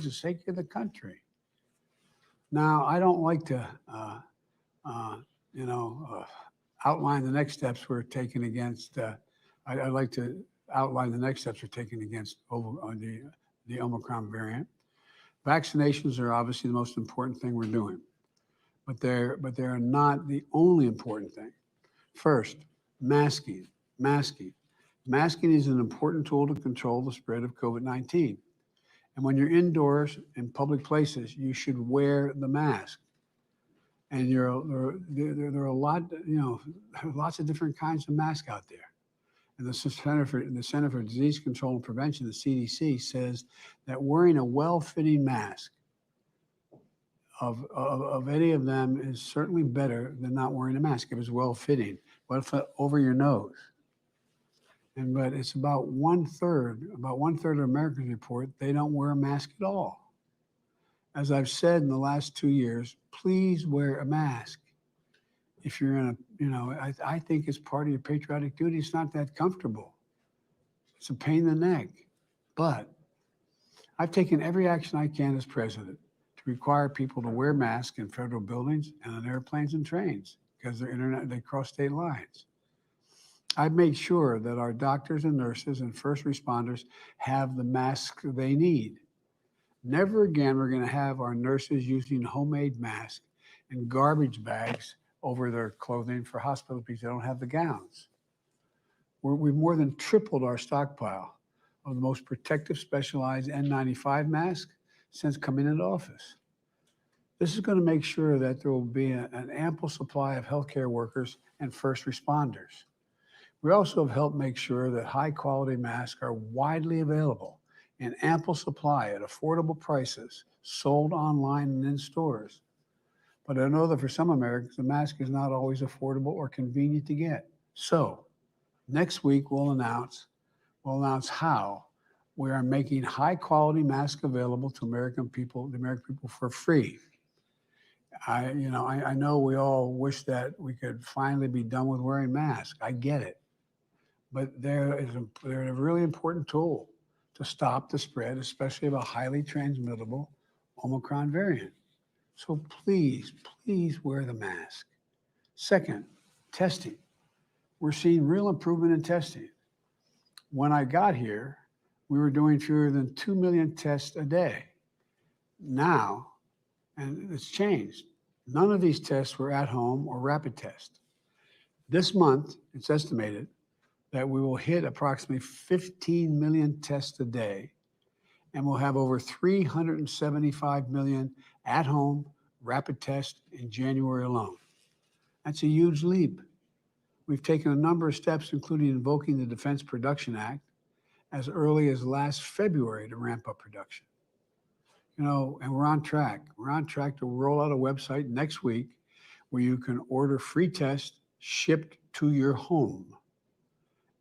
the sake of the country. Now, I don't like to, outline the next steps we're taking against. I'd like to outline the next steps we're taking against the Omicron variant. Vaccinations are obviously the most important thing we're doing, but they're not the only important thing. First, masking. Masking is an important tool to control the spread of COVID-19. And when you're indoors in public places, you should wear the mask. And there are a lot, lots of different kinds of masks out there. And the Center for Disease Control and Prevention, the CDC, says that wearing a well-fitting mask of any of them is certainly better than not wearing a mask if it's well-fitting. What if over your nose? But it's about one third of Americans report they don't wear a mask at all. As I've said in the last 2 years, please wear a mask. If you're in I think it's part of your patriotic duty. It's not that comfortable. It's a pain in the neck. But I've taken every action I can as president to require people to wear masks in federal buildings and on airplanes and trains because they cross state lines. I've made sure that our doctors and nurses and first responders have the masks they need. Never again we're going to have our nurses using homemade masks and garbage bags over their clothing for hospitals because they don't have the gowns. We've more than tripled our stockpile of the most protective specialized N95 masks since coming into office. This is going to make sure that there will be an ample supply of healthcare workers and first responders. We also have helped make sure that high quality masks are widely available in ample supply at affordable prices, sold online and in stores. But I know that for some Americans, the mask is not always affordable or convenient to get. So next week, we'll announce how we are making high quality masks available to the American people for free. I know we all wish that we could finally be done with wearing masks. I get it. But they're a really important tool to stop the spread, especially of a highly transmittable Omicron variant. So please wear the mask. Second, testing. We're seeing real improvement in testing. When I got here, we were doing fewer than 2 million tests a day. Now, and it's changed, none of these tests were at home or rapid tests. This month, it's estimated that we will hit approximately 15 million tests a day, and we'll have over 375 million at-home rapid tests in January alone. That's a huge leap. We've taken a number of steps, including invoking the Defense Production Act as early as last February to ramp up production. And we're on track. We're on track to roll out a website next week where you can order free tests shipped to your home.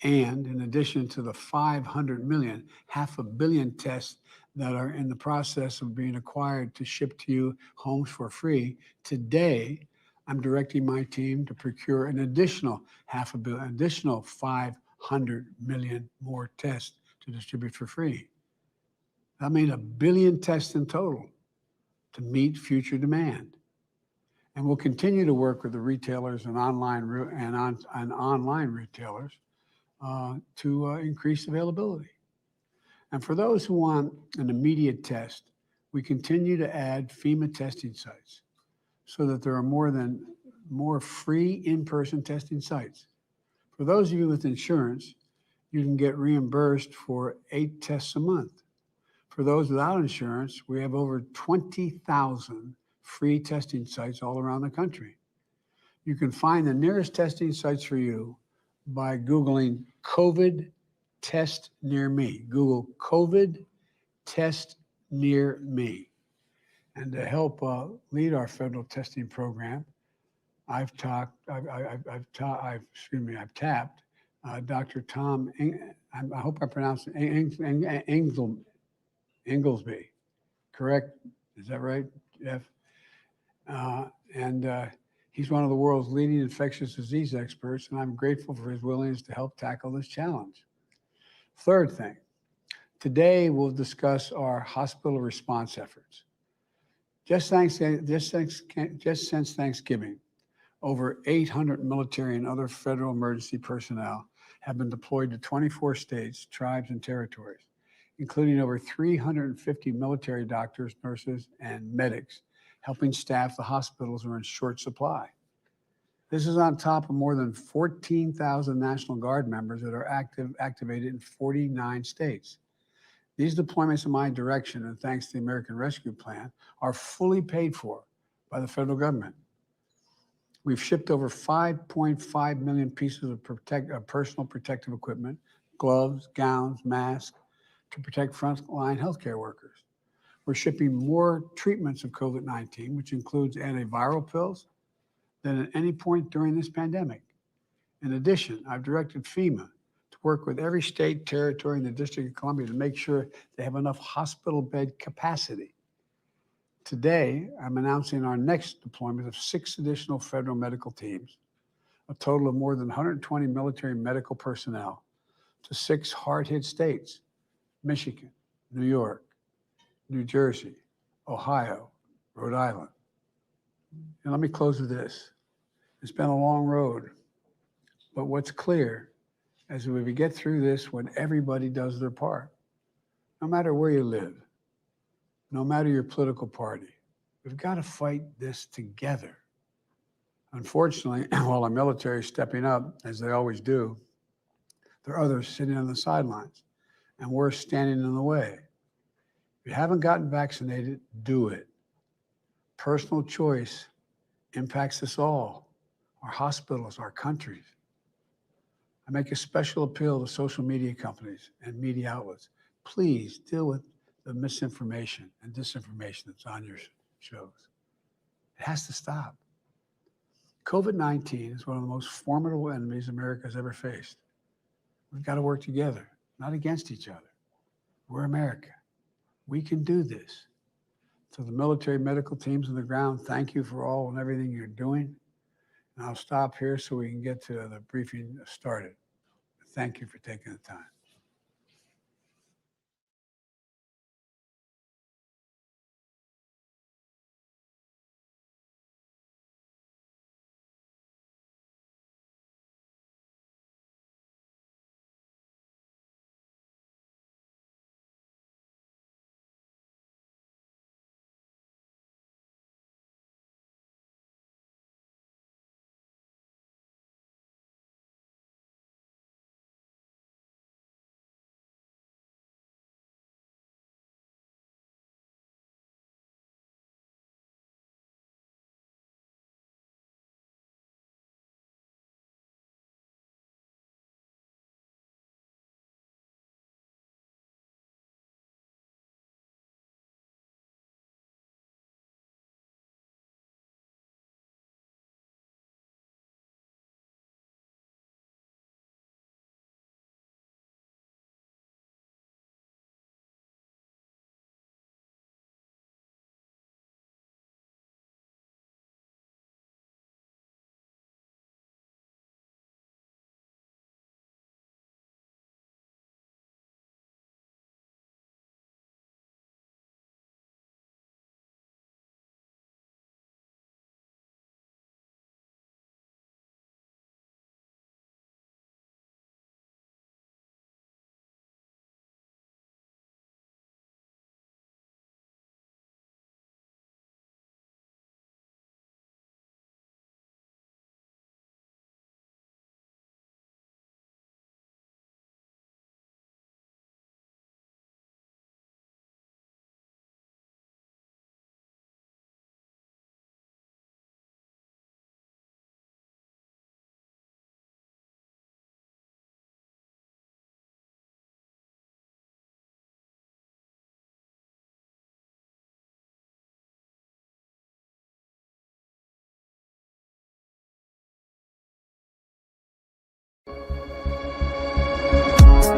And in addition to the 500 million, 500 million tests that are in the process of being acquired to ship to you homes for free, today I'm directing my team to procure an additional 500 million more tests to distribute for free. That means 1 billion tests in total to meet future demand. And we'll continue to work with the retailers and online retailers to increase availability. And for those who want an immediate test, we continue to add FEMA testing sites so that there are more free in-person testing sites. For those of you with insurance, you can get reimbursed for 8 tests a month. For those without insurance, we have over 20,000 free testing sites all around the country. You can find the nearest testing sites for you by Googling COVID test near me. Google COVID test near me. And to help lead our federal testing program, I've tapped Dr. Tom, I hope I pronounced it, Inglesby, correct? Is that right, Jeff? He's one of the world's leading infectious disease experts, and I'm grateful for his willingness to help tackle this challenge. Third thing, Today, we'll discuss our hospital response efforts. Just since Thanksgiving, over 800 military and other federal emergency personnel have been deployed to 24 states, tribes, and territories, including over 350 military doctors, nurses, and medics, helping staff the hospitals who are in short supply. This is on top of more than 14,000 National Guard members that are activated in 49 states. These deployments in my direction, and thanks to the American Rescue Plan, are fully paid for by the federal government. We've shipped over 5.5 million pieces of personal protective equipment, gloves, gowns, masks, to protect frontline healthcare workers. We're shipping more treatments of COVID-19, which includes antiviral pills, than at any point during this pandemic. In addition, I've directed FEMA to work with every state, territory, and the District of Columbia to make sure they have enough hospital bed capacity. Today, I'm announcing our next deployment of 6 additional federal medical teams, a total of more than 120 military medical personnel, to 6 hard-hit states: Michigan, New York, New Jersey, Ohio, Rhode Island. And let me close with this. It's been a long road, but what's clear is that we get through this when everybody does their part. No matter where you live, no matter your political party, we've got to fight this together. Unfortunately, while our military is stepping up, as they always do, there are others sitting on the sidelines, and we're standing in the way. If you haven't gotten vaccinated, do it. Personal choice impacts us all, our hospitals, our countries. I make a special appeal to social media companies and media outlets. Please deal with the misinformation and disinformation that's on your shows. It has to stop. COVID-19 is one of the most formidable enemies America has ever faced. We've got to work together, not against each other. We're America. We can do this. To the military medical teams on the ground, thank you for all and everything you're doing. And I'll stop here so we can get to the briefing started. Thank you for taking the time.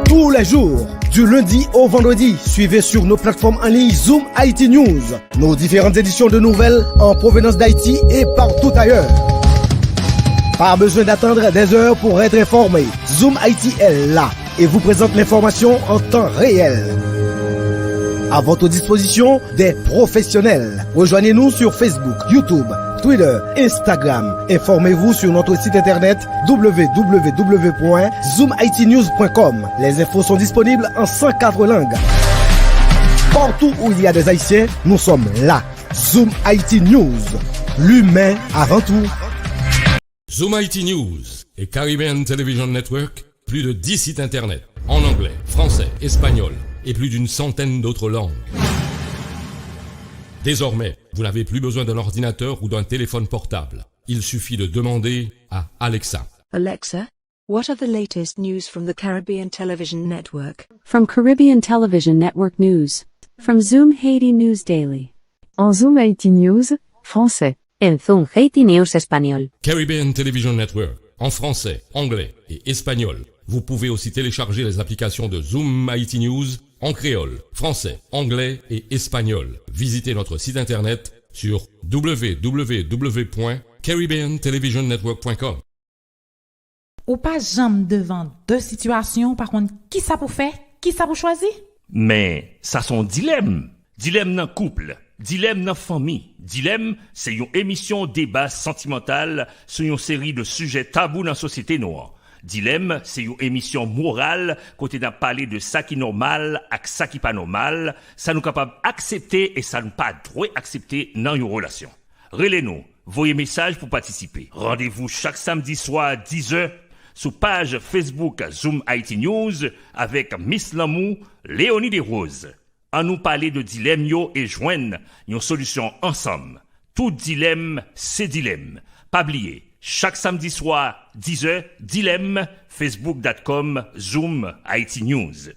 Tous les jours, du lundi au vendredi, suivez sur nos plateformes en ligne Zoom IT News, nos différentes éditions de nouvelles en provenance d'Haïti et partout ailleurs. Pas besoin d'attendre des heures pour être informé. Zoom IT est là et vous présente l'information en temps réel. À votre disposition, des professionnels. Rejoignez-nous sur Facebook, YouTube, Twitter, Instagram. Informez-vous sur notre site internet www.zoomITnews.com. Les infos sont disponibles en 104 langues. Partout où il y a des Haïtiens, nous sommes là. Zoom IT News. L'humain avant tout. Zoom IT News et Caribbean Television Network, plus de 10 sites internet en anglais, français, espagnol et plus d'une centaine d'autres langues. Désormais, vous n'avez plus besoin d'un ordinateur ou d'un téléphone portable. Il suffit de demander à Alexa. Alexa, what are the latest news from the Caribbean Television Network? From Caribbean Television Network News. From Zoom Haiti News Daily. En Zoom Haiti News, français. En Zoom Haiti News espagnol. Caribbean Television Network, en français, anglais et espagnol. Vous pouvez aussi télécharger les applications de Zoom Haiti News en créole, français, anglais et espagnol. Visitez notre site internet sur www.caribbeantelevisionnetwork.com. Ou pas jamais devant deux situations, par contre, qui ça pour faire? Qui ça pour choisir? Mais ça son dilemme. Dilemme dans couple, dilemme dans famille. Dilemme, c'est une émission débat sentimental sur une série de sujets tabous dans la société noire. Dilemme, c'est une émission morale côté d'un parler de ça qui normal avec ça qui pas normal, ça nous capable accepter et ça nous pas droit accepter dans une relation. Relez-nous, voyez message pour participer. Rendez-vous chaque samedi soir à 10h sur page Facebook Zoom IT News avec Miss Lamou, Léonie Desroses. À nous parler de dilemme yo et joindre une solution ensemble. Tout dilemme, c'est dilemme. Pas oublier, chaque samedi soir, 10h, dilemme, facebook.com, Zoom, IT News.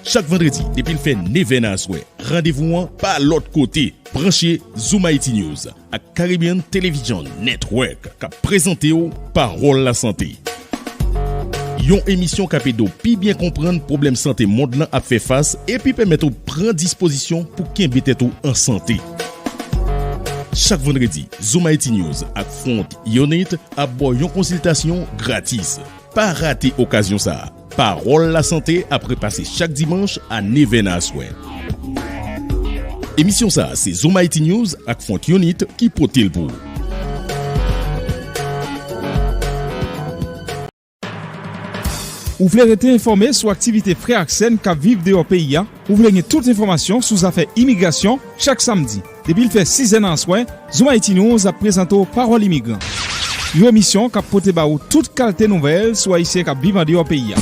Chaque vendredi, depuis le fait Neven à souhait, rendez-vous pas l'autre côté. Branchez Zoom IT News à Caribbean Television Network qui présenté au Parole la santé. Yon émission qui peut pi bien comprendre problème santé monde là a fait face et puis permettre prendre disposition pour qu'il mette tout en santé. Chaque vendredi, Zoom IT News a Front Unit a une consultation gratis. Pas rater occasion ça. Parole la santé après passer chaque dimanche à Nevena Souhait. Émission ça, c'est Zoom IT News avec Front Unit qui porte le pour. Ou voulez être informé sur l'activité Frère Axen qui vivent dans le pays. Ou voulez toute information sur affaires immigration chaque samedi. Depuis le fait 6 ans en soin, Zoom IT News a présenté Parole immigrant. Une émission qui a porté toute qualité nouvelle sur haïtiens qui vivent dans le pays.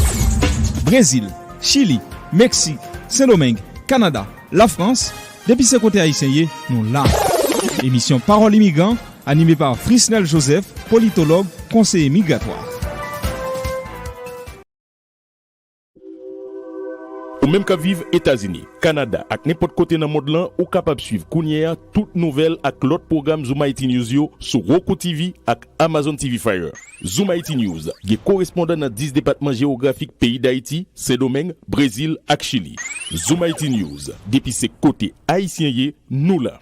Brésil, Chili, Mexique, Saint-Domingue, Canada, la France, depuis ce côté haïtien, nous là. Émission Parole immigrant animée par Frisnel Joseph, politologue, conseiller migratoire. Ou même qu'à vivre États-Unis, Canada, ak n'importe côté dans le monde là, ou capable suivre Kounia toute nouvelle ak l'autre programme Zoom IT News yo sur Roku TV ak Amazon TV Fire. Zoom IT News, qui correspondant dans 10 départements géographiques pays d'Haïti, Saint-Domingue, Brésil ak Chili. Zoom IT News, depuis ces côtés haïtiens, nous là.